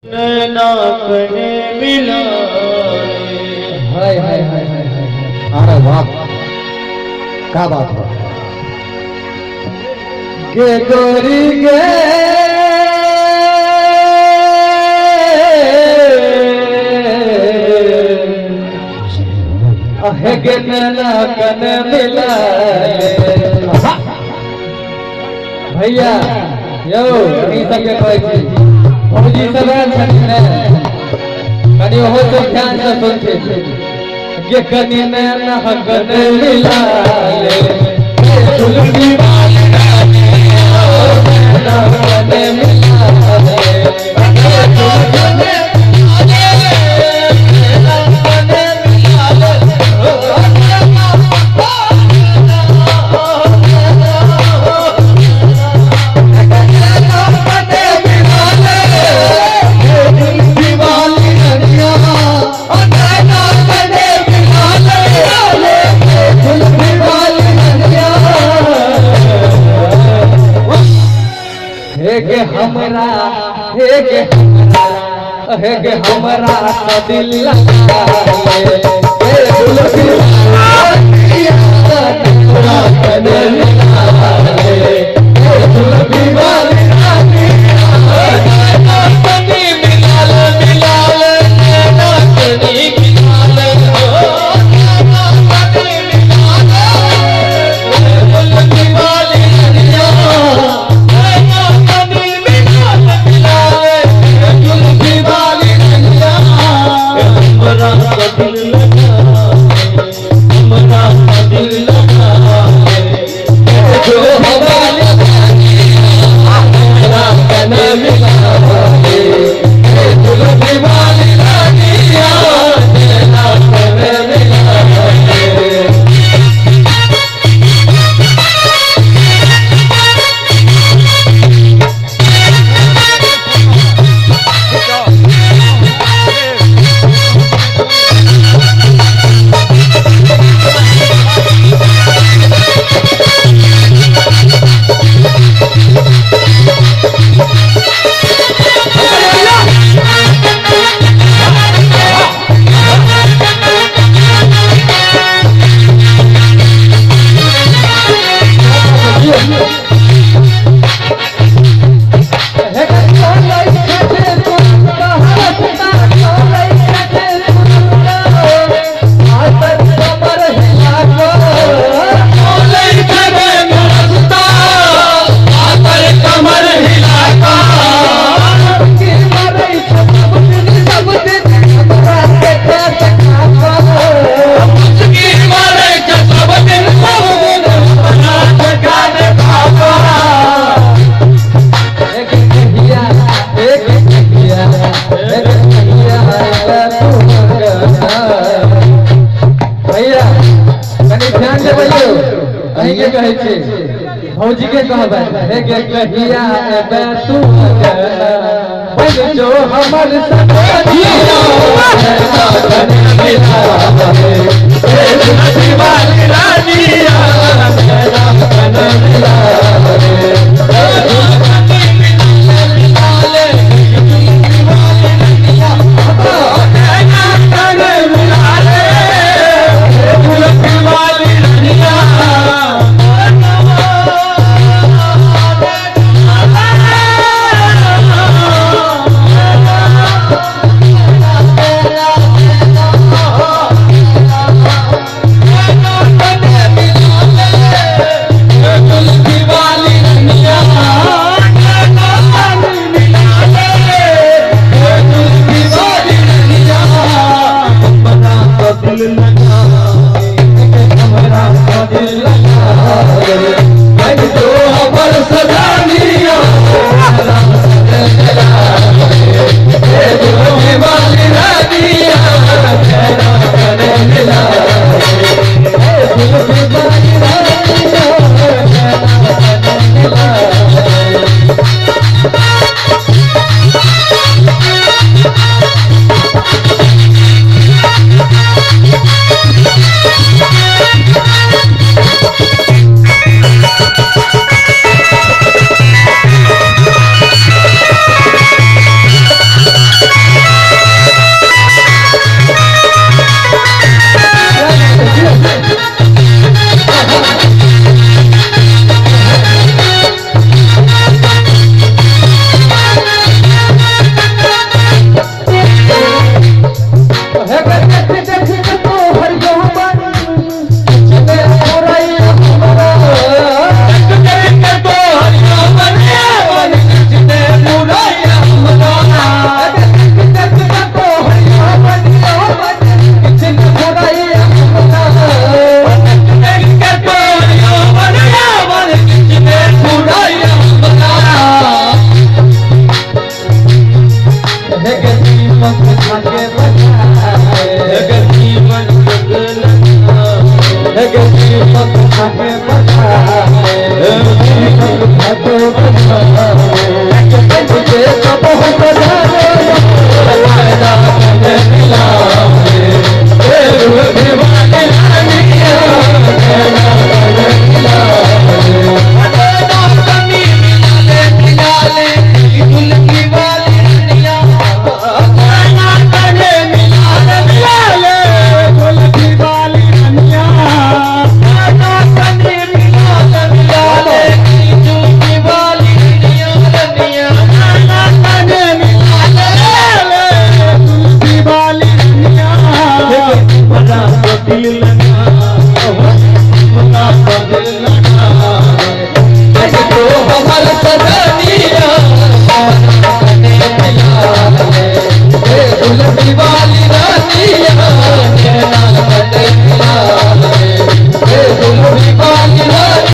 अपने मिलाए। हाय हाय हाय हाय हाय, अरे वाह क्या बात है। गे गोरी गे गे नैना कन मिला भैया यो कहीं सबके कहै छी भौजी सब आयल छथिन ने कनी ओहो सब ध्यान से सुनथिन। ये कनी नैना कन मिला ले झुलकी वाली रानी नैना कन मिला ले गे हमरा तो दिल लगा ले झुलकी वाली कन मिला ले झुलकी वाली रानी नैना कनी मिला ले नैना कनी मिला ले नैना कनी मिला ले झुलकी वाली नैना कनी मिला ले झुलकी वाली हमरा तो दिल लगा हमरा तो दिल लगा जो हमारे हमरा कन मिला ले झुलकी वाली रानी नैना कन मिला ले। भौजी के कहबै हे गे कहिया एबे तू जो हमर सखिया नैना कन मिला ले झुलकी वाली रानी नैना कन मिला ले झुलकी मिला ले झुलकी वाली रानिया नैना कन मिला ले झुलकी वाली रानिया जगती मन थाके बजाए जगती मन जगती मन थाके बजाए जगती मन थाके बजाए मुझे तो बहुत बजाए